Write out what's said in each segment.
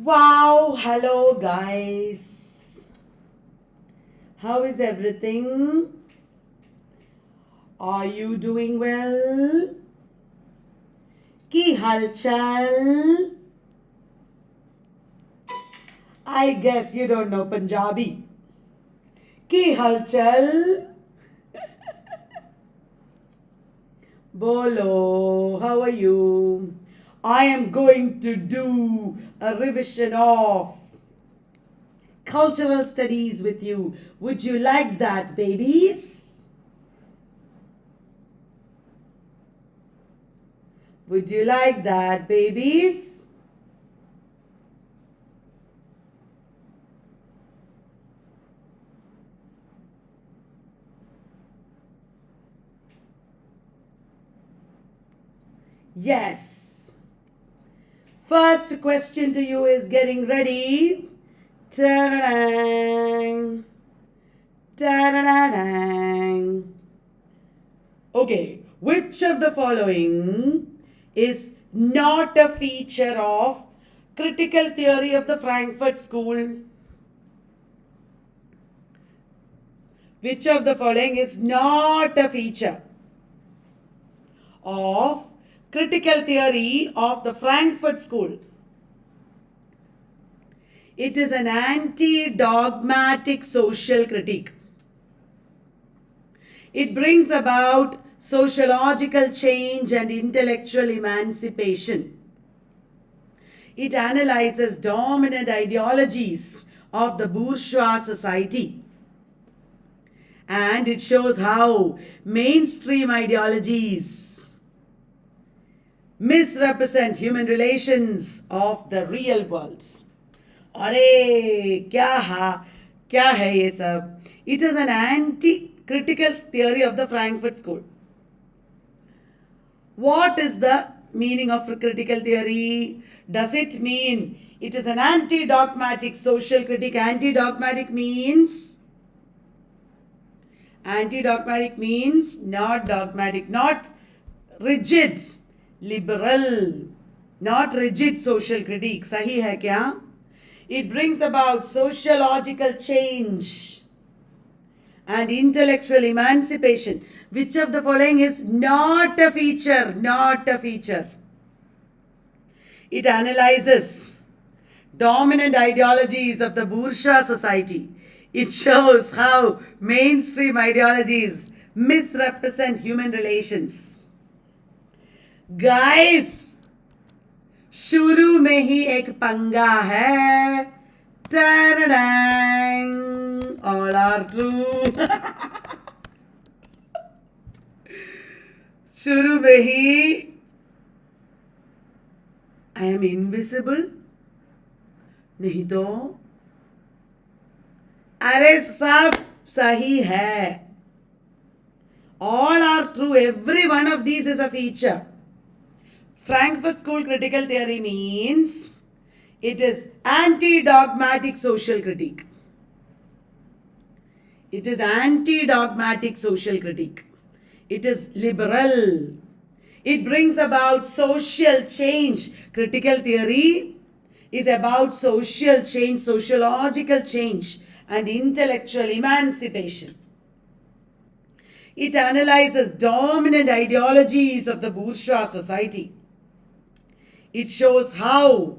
Wow, hello guys. How is everything? Are you doing well? Ki halchal? I guess you don't know Punjabi. Ki halchal? Bolo, how are you? I am going to do a revision of cultural studies with you. Would you like that, babies? Would you like that, babies? Yes. First question to you is getting ready. Ta-da-dang. Ta-da-da-dang. Okay, which of the following is not a feature of critical theory of the Frankfurt School? Which of the following is not a feature of critical theory of the Frankfurt School? It is an anti-dogmatic social critique. It brings about sociological change and intellectual emancipation. It analyzes dominant ideologies of the bourgeois society. And it shows how mainstream ideologies misrepresent human relations of the real world. अरे क्या है ये सब? It is an anti-critical theory of the Frankfurt School. What is the meaning of critical theory? Does it mean it is an anti-dogmatic social critique? Anti-dogmatic means not dogmatic, not rigid, liberal, not rigid social critique. सही है क्या? It brings about sociological change and intellectual emancipation. Which of the following is not a feature? Not a feature. It analyzes dominant ideologies of the bourgeois society. It shows how mainstream ideologies misrepresent human relations. Guys, शुरू में ही एक पंगा है. Ta-da-dang. All are true. शुरू में ही I am invisible. नहीं तो अरे सब सही है. All are true. Every one of these is a feature. Frankfurt School critical theory means it is anti-dogmatic social critique. It is anti-dogmatic social critique. It is liberal. It brings about social change. Critical theory is about social change, sociological change, and intellectual emancipation. It analyzes dominant ideologies of the bourgeois society. It shows how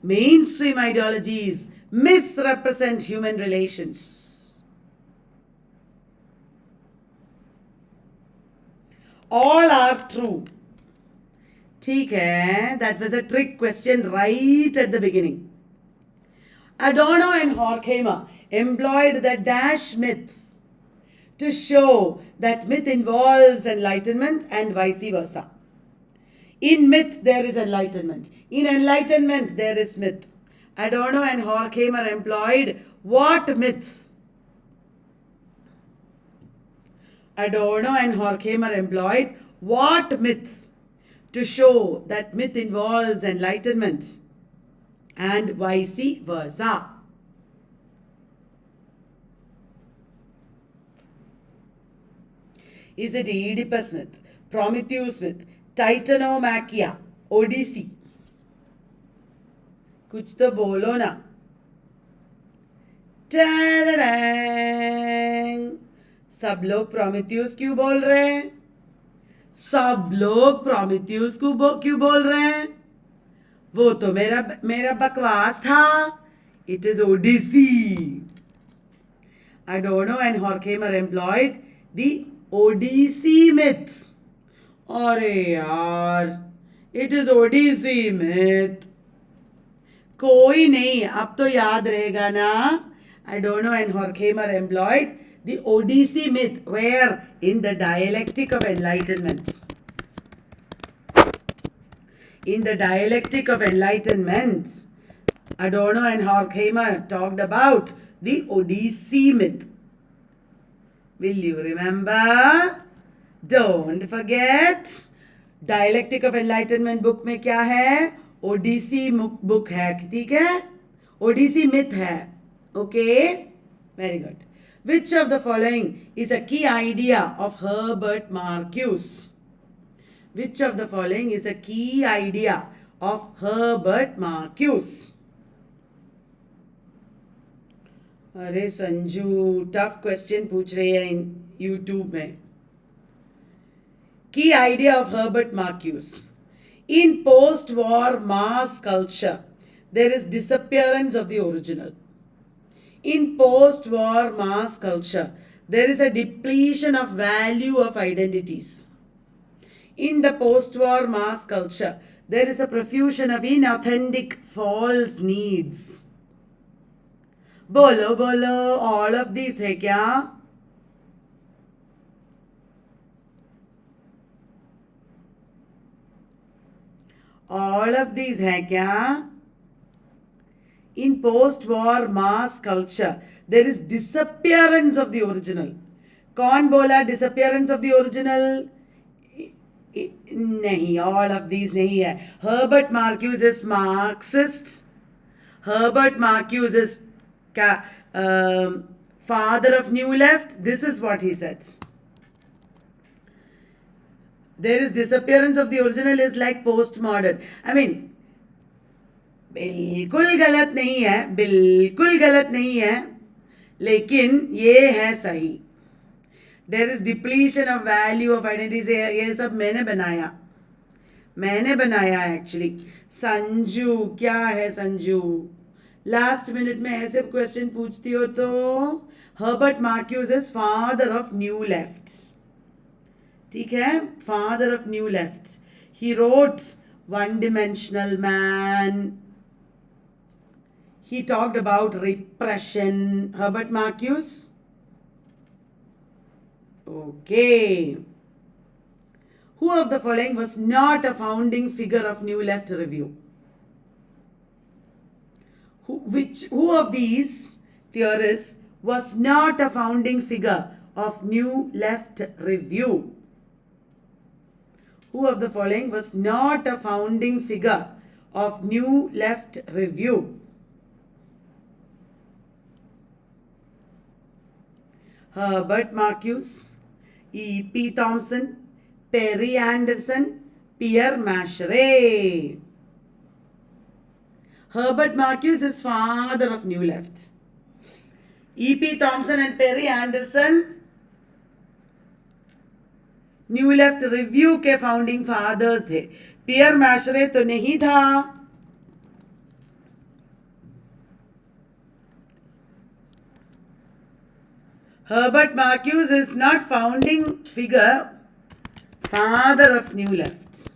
mainstream ideologies misrepresent human relations. All are true. ठीक है, that was a trick question right at the beginning. Adorno and Horkheimer employed the dash myth to show that myth involves enlightenment and vice versa. In myth, there is enlightenment. In enlightenment, there is myth. Adorno and Horkheimer employed what myth? Adorno and Horkheimer employed what myth to show that myth involves enlightenment and vice versa? Is it Oedipus myth, Prometheus myth, Titanomachia, Odissi, कुछ तो बोलो ना। टैडैंग, सब लोग Prometheus क्यों बोल रहे हैं? सब लोग प्रोमेथियस क्यों बोल रहे हैं? वो तो मेरा बकवास था। It is Odyssey. Adorno and Horkheimer employed the Odyssey myth. अरे यार, it is Odyssey myth. कोई नहीं, अब तो याद रहेगा ना. Adorno and Horkheimer employed the Odyssey myth. Where? In the dialectic of enlightenment. In the dialectic of enlightenment, Adorno and Horkheimer talked about the Odyssey myth. Will you remember? Don't forget. Dialectic of Enlightenment book में क्या है? Odyssey book है, ठीक है? Odyssey myth है. Okay? Very good. Which of the following is a key idea of Herbert Marcuse? Which of the following is a key idea of Herbert Marcuse? अरे Sanju, tough question पूछ रही है इन YouTube में. Key idea of Herbert Marcuse. In post-war mass culture, there is disappearance of the original. In post-war mass culture, there is a depletion of value of identities. In the post-war mass culture, there is a profusion of inauthentic false needs. बोलो बोलो, all of these है क्या? All of these है क्या? In post-war mass culture, there is disappearance of the original. कौन बोला disappearance of the original? नहीं, all of these नहीं है. Herbert Marcuse is Marxist. Herbert Marcuse is father of New Left. This is what he said. There is disappearance of the original is like postmodern. I mean, बिल्कुल गलत नहीं है, बिल्कुल गलत नहीं है, लेकिन ये है सही. There is depletion of value of identities. ये सब मैंने बनाया एक्चुअली. संजू, क्या है संजू? लास्ट मिनट में ऐसे क्वेश्चन पूछती हो तो. Herbert Marquess is father of new left. ठीक है, father of new left. He wrote one dimensional man. He talked about repression. Herbert Marcuse. Okay. Who of the following was not a founding figure of New Left Review? Who of these theorists was not a founding figure of New Left Review? Who of the following was not a founding figure of New Left Review? Herbert Marcuse, E.P. Thompson, Perry Anderson, Pierre Macheray. Herbert Marcuse is father of New Left. E.P. Thompson and Perry Anderson New Left Review के founding fathers थे. पियर मैशरे तो नहीं था. Herbert Marcuse is not founding figure, father of New Left.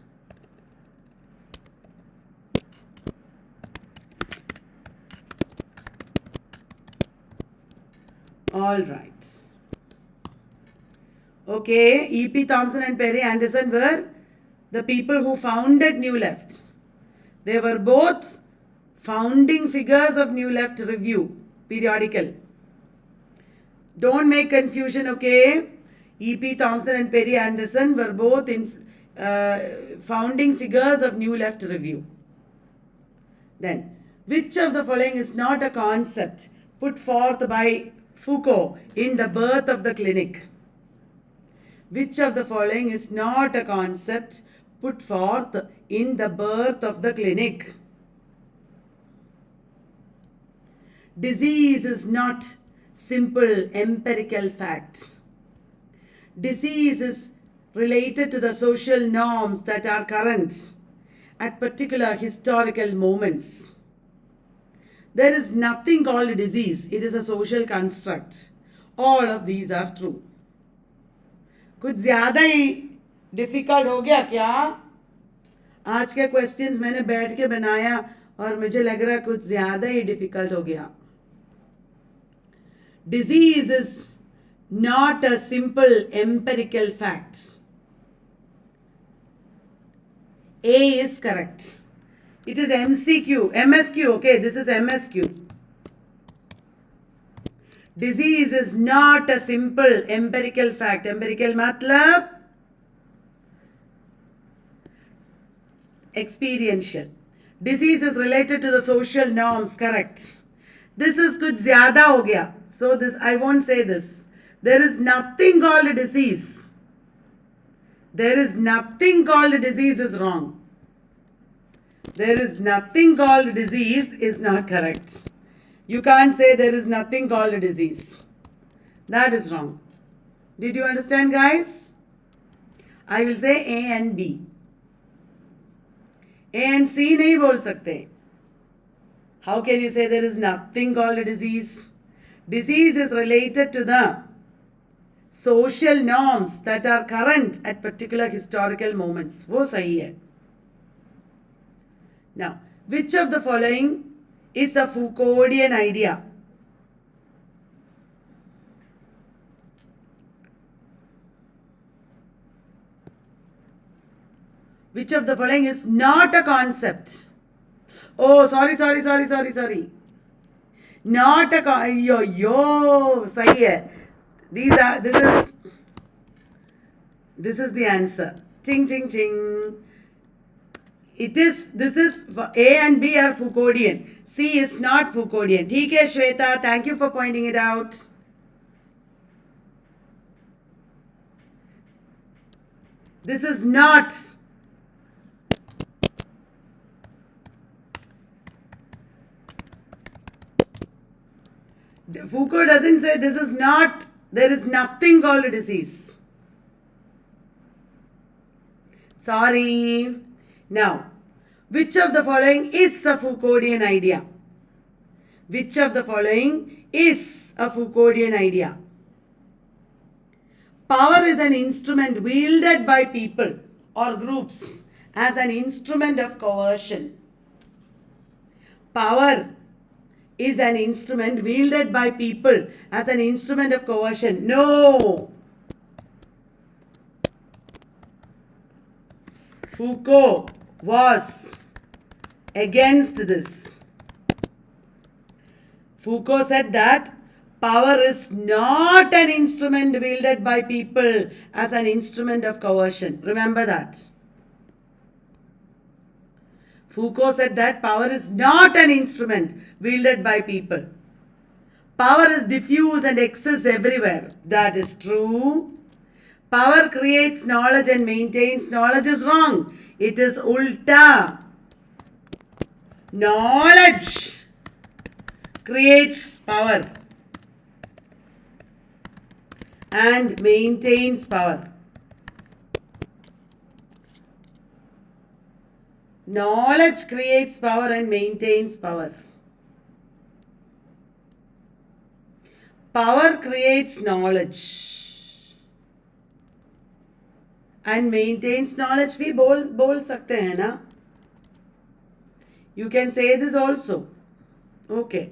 All right. Okay, E.P. Thompson and Perry Anderson were the people who founded New Left. They were both founding figures of New Left Review periodical. Don't make confusion, okay? E.P. Thompson and Perry Anderson were both founding figures of New Left Review. Then, which of the following is not a concept put forth by Foucault in The Birth of the Clinic? Which of the following is not a concept put forth in the birth of the clinic. Disease is not simple empirical fact. Disease is related to the social norms that are current at particular historical moments. There is nothing called disease. It is a social construct. All of these are true. कुछ ज़्यादा ही difficult हो गया क्या? आज के questions मैंने बैठ के बनाया और मुझे लग रहा है कुछ ज़्यादा ही डिफ़िकल्ट हो गया. Disease is not a simple empirical fact. A is correct. It is MSQ, okay, this is MSQ. Disease is not a simple empirical fact. Empirical matlab experiential. Disease is related to the social norms, correct. This is kuch zyada ho gaya. So this, I won't say this. There is nothing called disease. There is nothing called disease is wrong. There is nothing called disease is not correct. You can't say there is nothing called disease. That is wrong. Did you understand, guys? I will say A and B. A and C नहीं बोल सकते. How can you say there is nothing called a disease? Disease is related to the social norms that are current at particular historical moments. वो सही है. Now, which of the following is a Foucauldian idea? Which of the following is not a concept? Oh, sorry. Not a सही है. This is the answer. Ching ching ching. This is A and B are Foucauldian. C is not Foucauldian. ठीक है Shweta, thank you for pointing it out. This is not. Foucault doesn't say this is not. There is nothing called a disease. Sorry. Now, which of the following is a Foucauldian idea? Which of the following is a Foucauldian idea? Power is an instrument wielded by people or groups as an instrument of coercion. Power is an instrument wielded by people as an instrument of coercion. No. Foucault was against this. Foucault said that power is not an instrument wielded by people as an instrument of coercion. Remember that. Foucault said that power is not an instrument wielded by people. Power is diffuse and exists everywhere. That is true. Power creates knowledge and maintains knowledge is wrong. It is ulta. Knowledge creates power and maintains power. Knowledge creates power and maintains power. Power creates knowledge and maintains knowledge. भी बोल सकते हैं ना? You can say this also. Okay.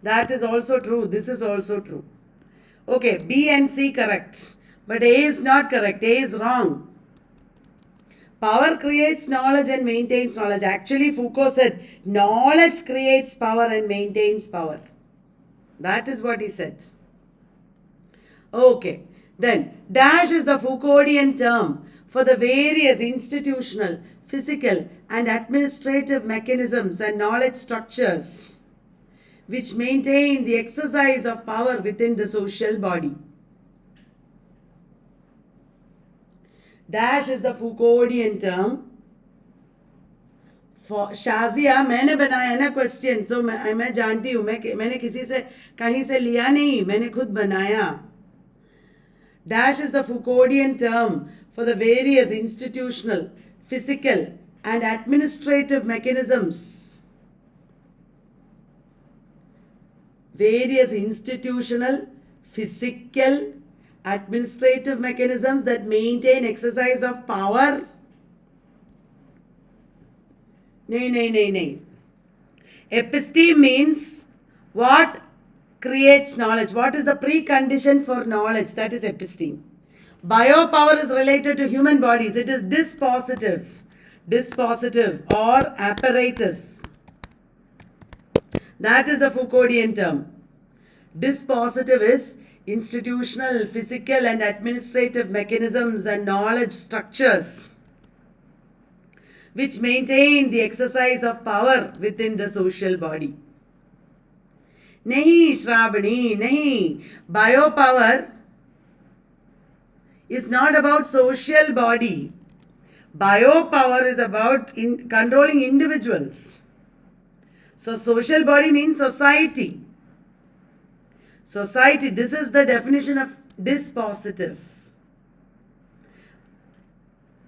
That is also true. This is also true. Okay. B and C correct. But A is not correct. A is wrong. Power creates knowledge and maintains knowledge. Actually, Foucault said knowledge creates power and maintains power. That is what he said. Okay. Then, dash is the Foucauldian term for the various institutional, physical and administrative mechanisms and knowledge structures which maintain the exercise of power within the social body. Dash is the Foucauldian term. For Shazia, मैंने बनाया ना question, so मैं जानती हूँ, मैंने किसी से कहीं से लिया नहीं, मैंने खुद बनाया. Dash is the Foucauldian term for the various institutional, physical and administrative mechanisms. Various institutional, physical, administrative mechanisms that maintain exercise of power. Nay. Episteme means what creates knowledge. What is the precondition for knowledge? That is episteme. Biopower is related to human bodies. It is dispositive or apparatus. That is the Foucauldian term. Dispositive is institutional, physical and administrative mechanisms and knowledge structures which maintain the exercise of power within the social body. Nahi, Shravani, nahi. Biopower is not about social body. Biopower is about controlling individuals. So social body means society. Society, this is the definition of dispositive.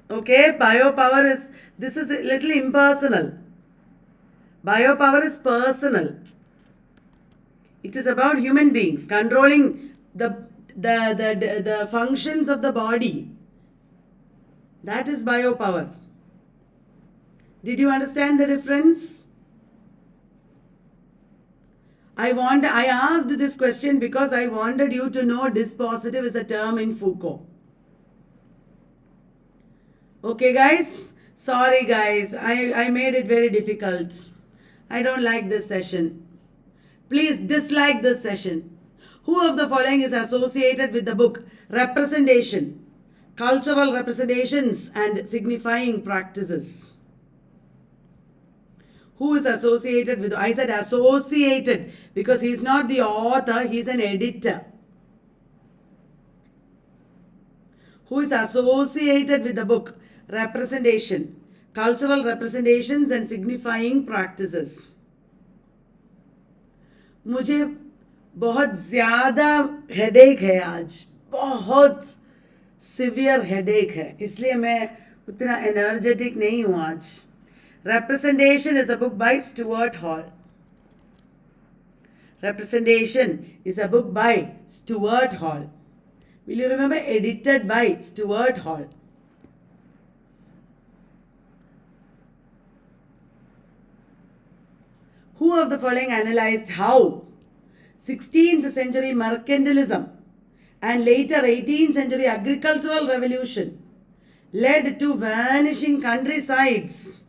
Okay, biopower is, this is a little impersonal. Biopower is personal. It is about human beings controlling the functions of the body. That is biopower. Did you understand the difference? I asked this question because I wanted you to know dispositive is a term in Foucault. Okay guys? Sorry guys, I made it very difficult. I don't like this session. Please dislike this session. Who of the following is associated with the book Representation, Cultural Representations and Signifying Practices? Who is associated with, I said associated because he is not the author, he is an editor. Who is associated with the book Representation, Cultural Representations and Signifying Practices? मुझे बहुत ज़्यादा headache है आज, बहुत severe headache है, इसलिए मैं उतना एनर्जेटिक नहीं हूँ आज. Representation is a book by Stuart Hall. Representation is a book by Stuart Hall. Will you remember? Edited by Stuart Hall. Who of the following analyzed how 16th century mercantilism and later 18th century agricultural revolution led to vanishing countrysides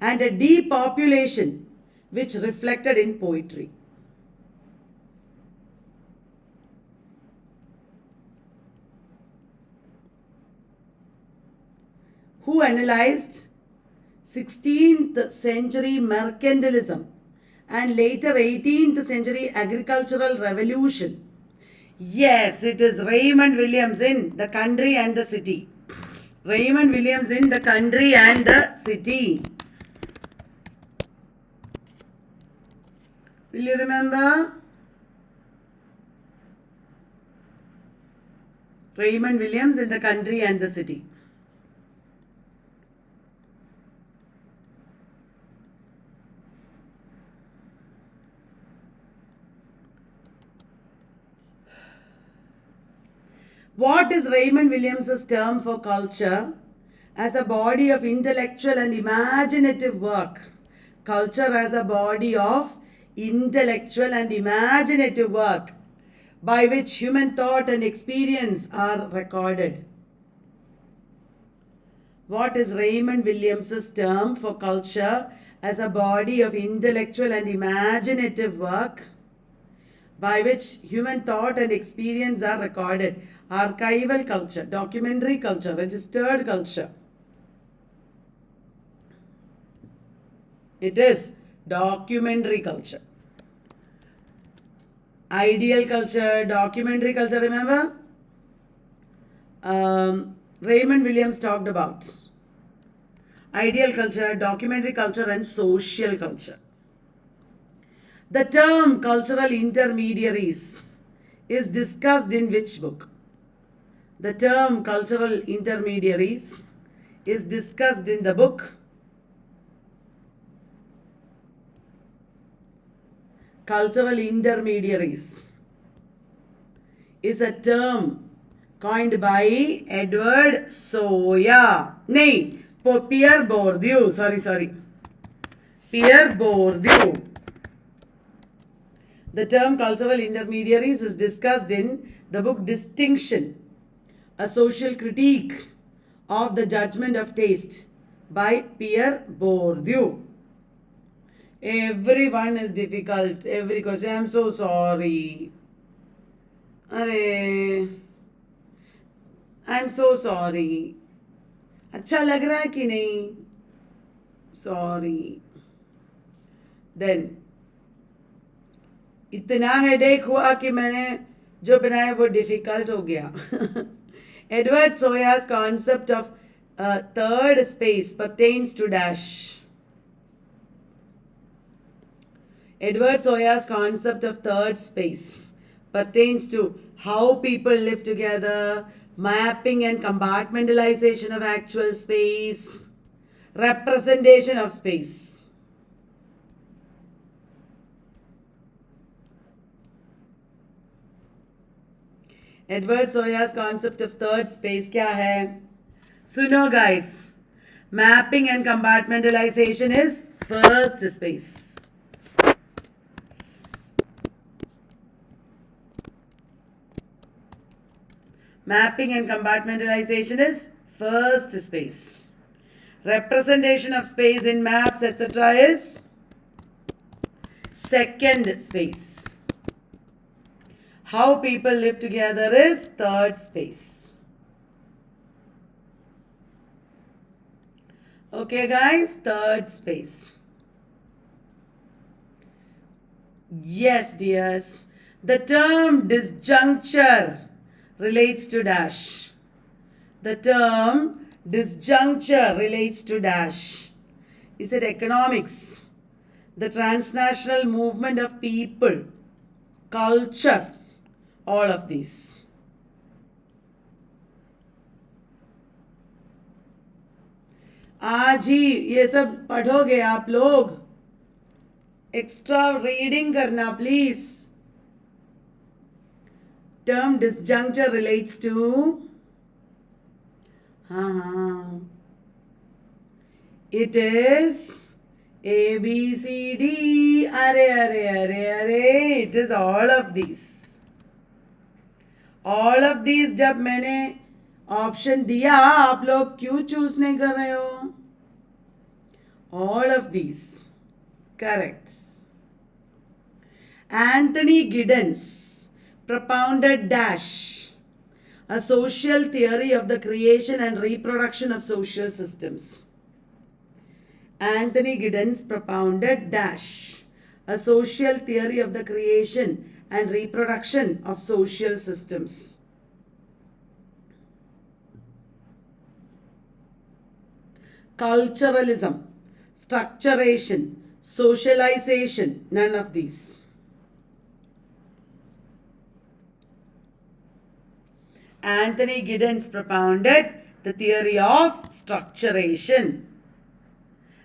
and a depopulation which reflected in poetry? Who analyzed 16th century mercantilism and later 18th century agricultural revolution? Yes, it is Raymond Williams in The Country and the City. Raymond Williams in The Country and the City. Will you remember? Raymond Williams in The Country and the City. What is Raymond Williams's term for culture as a body of intellectual and imaginative work? Culture as a body of intellectual and imaginative work by which human thought and experience are recorded. What is Raymond Williams's term for culture as a body of intellectual and imaginative work by which human thought and experience are recorded? Archival culture, documentary culture, registered culture. It is documentary culture. Ideal culture, documentary culture, remember? Raymond Williams talked about ideal culture, documentary culture, and social culture. The term cultural intermediaries is discussed in which book? The term cultural intermediaries is discussed in the book Cultural Intermediaries. Is a term coined by Edward Soja. नहीं, Pierre Bourdieu. Sorry. Pierre Bourdieu. The term cultural intermediaries is discussed in the book Distinction, a social critique of the judgment of taste by Pierre Bourdieu. Everyone is difficult. Every question. I'm so sorry. अरे I'm so sorry. अच्छा लग रहा है कि नहीं? Sorry. Then इतना headache हुआ कि मैंने जो बनाया वो डिफिकल्ट हो गया. Edward Soja's concept of third space pertains to dash. Edward Soja's concept of third space pertains to how people live together, mapping and compartmentalization of actual space, representation of space. Edward Soja's concept of third space क्या है? सुनो guys, mapping and compartmentalization is first space. Mapping and compartmentalization is first space. Representation of space in maps, etc. is second space. How people live together is third space. Okay, guys, third space. Yes, dears. The term disjuncture relates to dash. The term disjuncture relates to dash. Is it economics? The transnational movement of people, culture, all of these. आज ही ये सब पढ़ोगे आप लोग. Extra reading करना please. Term disjuncture relates to it is A, B, C, D. Are. It is all of these. All of these जब मैंने option दिया आप लोग क्यों चूज नहीं कर रहे हो? All of these. Correct. Anthony Giddens propounded dash, a social theory of the creation and reproduction of social systems. Anthony Giddens propounded dash, a social theory of the creation and reproduction of social systems. Culturalism, structuration, socialization, none of these. Anthony Giddens propounded the theory of structuration.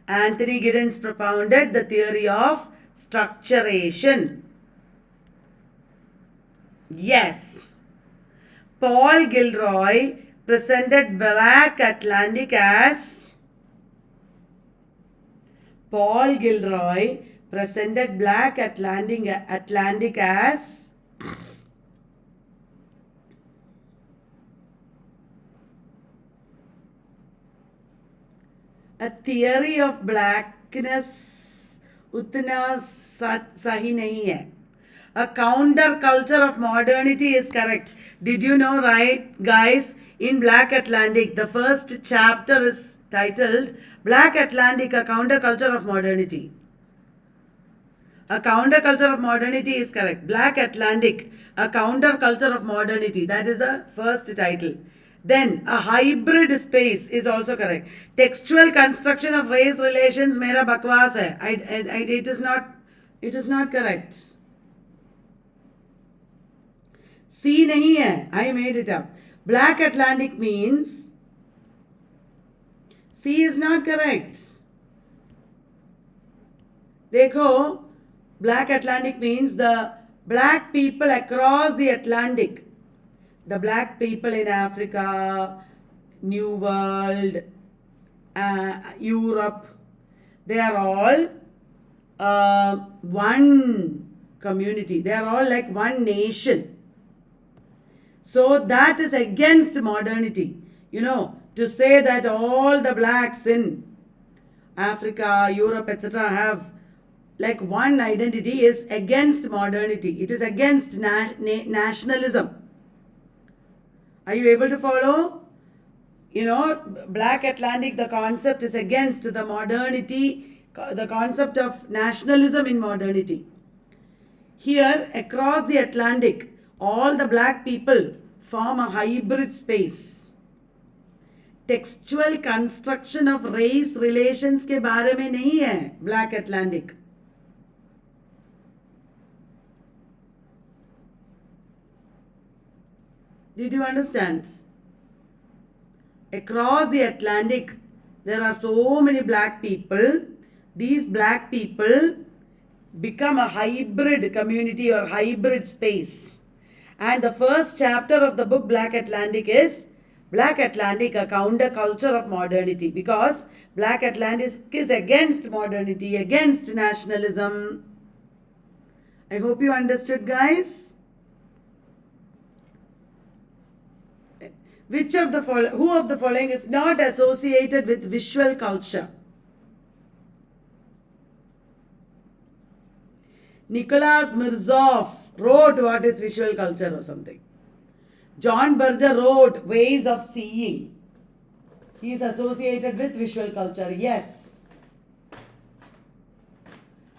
Anthony Giddens propounded the theory of structuration. Yes. Paul Gilroy presented Black Atlantic as a theory of blackness उतना सही नहीं है. A counter culture of modernity is correct. Did you know, right, guys? In Black Atlantic, the first chapter is titled Black Atlantic, a counter culture of modernity. A counter culture of modernity is correct. Black Atlantic, a counter culture of modernity. That is the first title. Then a hybrid space is also correct. Textual construction of race relations mera bakwas hai. It is not correct. C nahi hai. I made it up. Black Atlantic means C is not correct. Dekho, Black Atlantic means the black people across the Atlantic. The black people in Africa, New World, Europe, they are all one community. They are all like one nation. So that is against modernity. You know, to say that all the blacks in Africa, Europe, etc. have like one identity is against modernity. It is against nationalism. Are you able to follow? You know, Black Atlantic, the concept is against the modernity, the concept of nationalism in modernity. Here, across the Atlantic, all the black people form a hybrid space. Textual construction of race relations के बारे में नहीं है Black Atlantic. Did you understand? Across the Atlantic, there are so many black people. These black people become a hybrid community or hybrid space. And the first chapter of the book Black Atlantic is Black Atlantic, a counterculture of modernity. Because Black Atlantic is against modernity, against nationalism. I hope you understood, guys. Who of the following is not associated with visual culture? Nicholas Mirzoff wrote what is visual culture or something. John Berger wrote ways of seeing. He is associated with visual culture. Yes.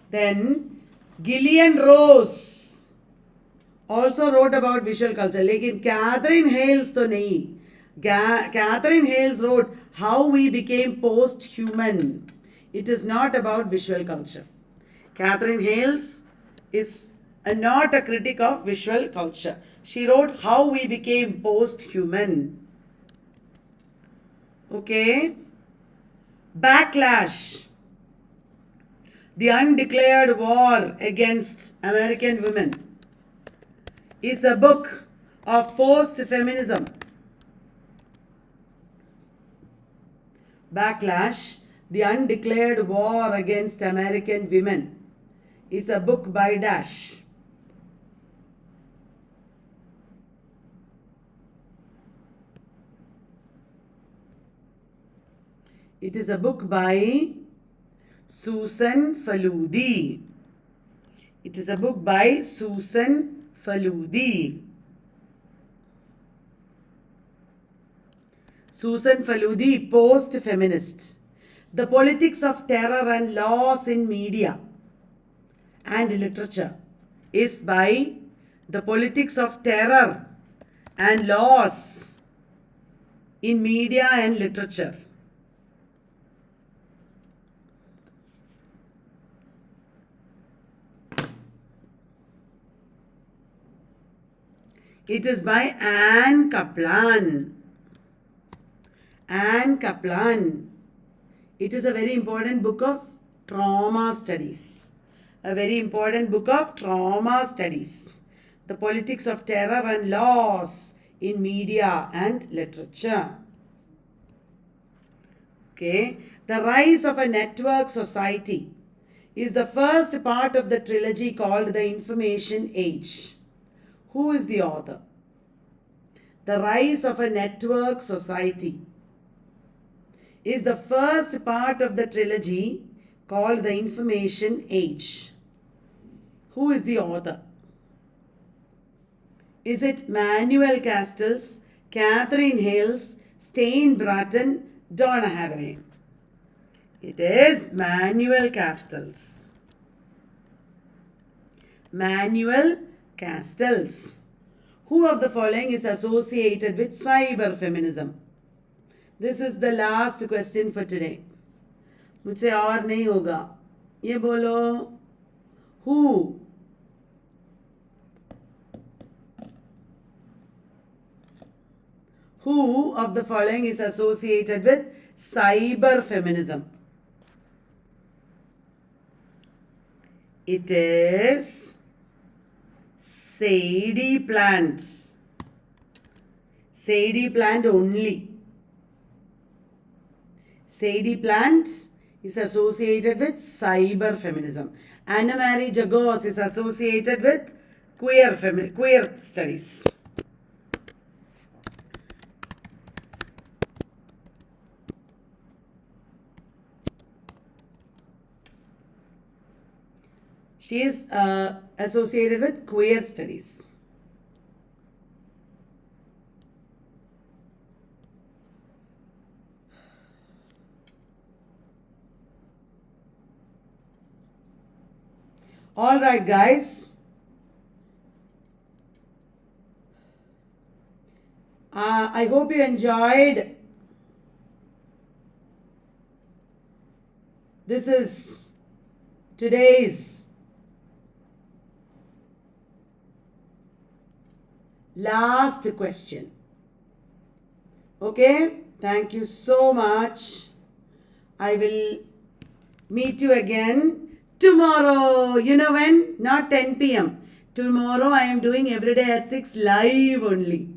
Then Gillian Rose also wrote about visual culture. Lekin Catherine Hales to nahi. Catherine Hales wrote How We Became Post-Human. It is not about visual culture. Catherine Hales is not a critic of visual culture. She wrote How We Became Post-Human. Okay. Backlash. The Undeclared War Against American Women is a book of post-feminism. Backlash, The Undeclared War Against American Women is a book by Dash. It is a book by Susan Faludi. It is a book by Susan Faludi. Susan Faludi, post-feminist. The Politics of Terror and Laws in Media and Literature is by The Politics of Terror and Laws in Media and Literature. It is by Anne Kaplan. Anne Kaplan. It is a very important book of trauma studies. A very important book of trauma studies. The Politics of Terror and Laws in Media and Literature. Okay. The Rise of a Network Society is the first part of the trilogy called The Information Age. Who is the author? The Rise of a Network Society is the first part of the trilogy called The Information Age. Who is the author? Is it Manuel Castells, Catherine Hales, Stein Bratton, Donna Haraway? It is Manuel Castells. Manuel Castells. Who of the following is associated with cyber feminism? This is the last question for today. मुझसे और नहीं होगा. ये बोलो. Who? Who of the following is associated with cyber feminism? It is Sadie Plant. Sadie Plant only. Sadie Plant is associated with cyber feminism. Anna Marie Jagos is associated with queer studies. She is associated with queer studies. All right, guys. I hope you enjoyed. This is today's last question. Okay, thank you so much. I will meet you again tomorrow. You know when? Not 10 p.m. Tomorrow I am doing every day at 6 live only.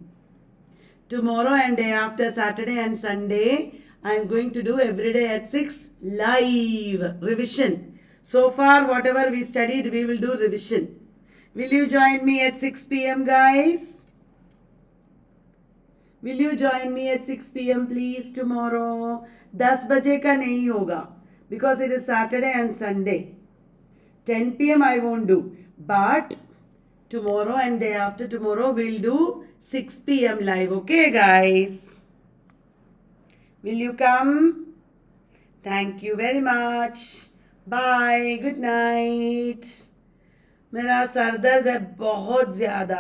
Tomorrow and day after, Saturday and Sunday, I am going to do every day at 6 live revision. So far, whatever we studied, we will do revision. Will you join me at 6 p.m. guys? Will you join me at 6 p.m. please tomorrow? 10 बजे का नहीं होगा because it is Saturday and Sunday. 10 p.m. I won't do. But tomorrow and day after tomorrow we'll do 6 p.m. live. Okay guys? Will you come? Thank you very much. Bye. Good night. मेरा sir दर्द है बहुत ज़्यादा.